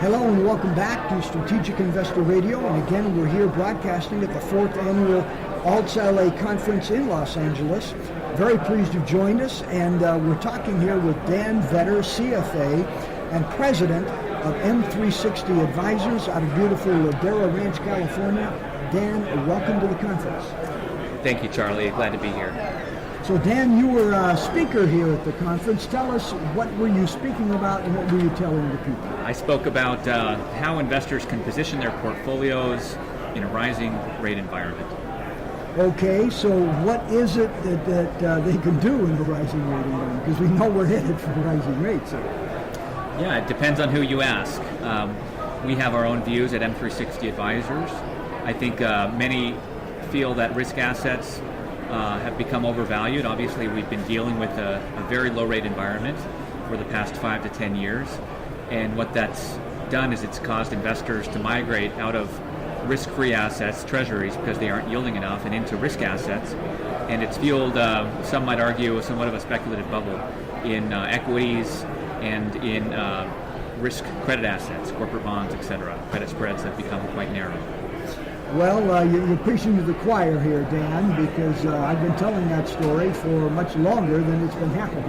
Hello and welcome back to Strategic Investor Radio, and again we're here broadcasting at the 4th Annual AltsLA Conference in Los Angeles. Very pleased you've joined us, and we're talking here with Dan Vetter, CFA and President of M360 Advisors out of beautiful Ladera Ranch, California. Dan, welcome to the conference. Thank you, Charlie. Glad to be here. So Dan, you were a speaker here at the conference. Tell us, what were you speaking about and what were you telling the people? I spoke about how investors can position their portfolios in a rising rate environment. Okay, so what is it that they can do in the rising rate environment? Because we know we're headed for rising rates. Yeah, it depends on who you ask. We have our own views at M360 Advisors. I think many feel that risk assets have become overvalued. Obviously, we've been dealing with a very low rate environment for the past 5 to 10 years. And what that's done is it's caused investors to migrate out of risk-free assets, treasuries, because they aren't yielding enough, and into risk assets. And it's fueled, some might argue, somewhat of a speculative bubble in equities and in risk credit assets, corporate bonds, etc. Credit spreads have become quite narrow. Well, you're preaching to the choir here, Dan, because I've been telling that story for much longer than it's been happening.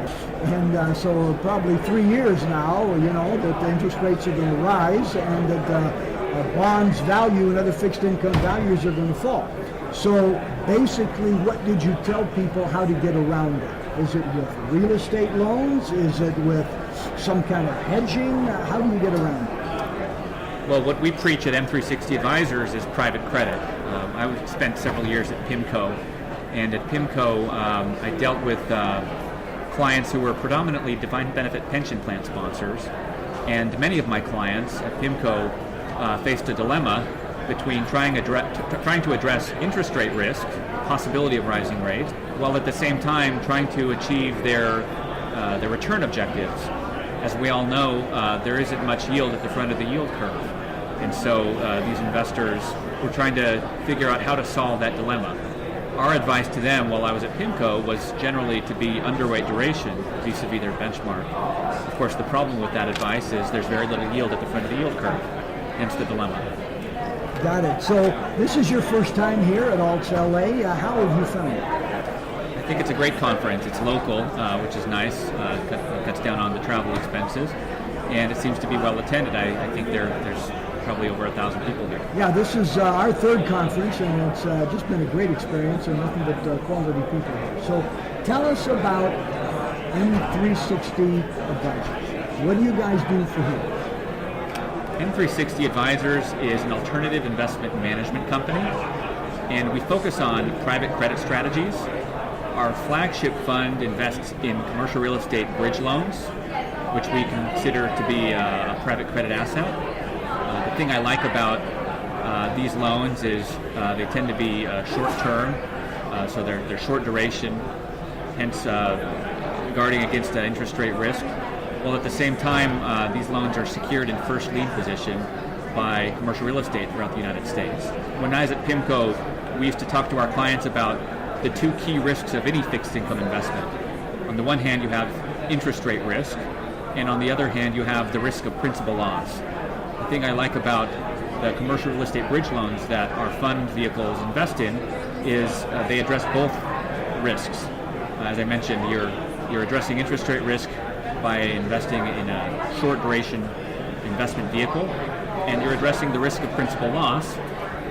And so probably 3 years now, that the interest rates are going to rise and that bonds value and other fixed income values are going to fall. So basically, what did you tell people how to get around it? Is it with real estate loans? Is it with some kind of hedging? How do you get around it? Well, what we preach at M360 Advisors is private credit. I spent several years at PIMCO, and at PIMCO I dealt with clients who were predominantly defined benefit pension plan sponsors, and many of my clients at PIMCO faced a dilemma between trying to address interest rate risk, possibility of rising rates, while at the same time trying to achieve their return objectives. As we all know, there isn't much yield at the front of the yield curve. And so these investors were trying to figure out how to solve that dilemma. Our advice to them while I was at PIMCO was generally to be underweight duration vis-a-vis their benchmark. Of course, the problem with that advice is there's very little yield at the front of the yield curve, hence the dilemma. Got it. So this is your first time here at AltsLA. How have you found it? I think it's a great conference. It's local, which is nice. Cuts down on the travel expenses, and it seems to be well attended. I think there's probably over 1,000 people here. Yeah, this is our third conference, and it's just been a great experience, and nothing but quality people here. So tell us about M360 Advisors. What do you guys do for here? M360 Advisors is an alternative investment management company, and we focus on private credit strategies. Our flagship fund invests in commercial real estate bridge loans, which we consider to be a private credit asset. The thing I like about these loans is they tend to be short-term, so they're short duration, hence guarding against interest rate risk. While at the same time, these loans are secured in first lien position by commercial real estate throughout the United States. When I was at PIMCO, we used to talk to our clients about the two key risks of any fixed income investment. On the one hand, you have interest rate risk, and on the other hand, you have the risk of principal loss. The thing I like about the commercial real estate bridge loans that our fund vehicles invest in is they address both risks. As I mentioned, you're addressing interest rate risk by investing in a short duration investment vehicle, and you're addressing the risk of principal loss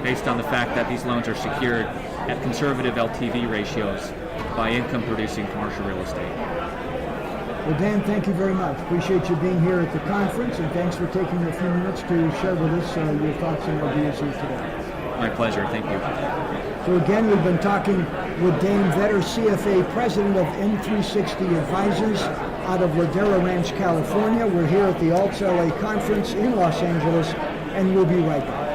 based on the fact that these loans are secured at conservative LTV ratios by income-producing commercial real estate. Well, Dan, thank you very much. Appreciate you being here at the conference, and thanks for taking a few minutes to share with us your thoughts and ideas here today. My pleasure. Thank you. So again, we've been talking with Dan Vetter, CFA, President of M360 Advisors out of Ladera Ranch, California. We're here at the AltsLA Conference in Los Angeles, and we'll be right back.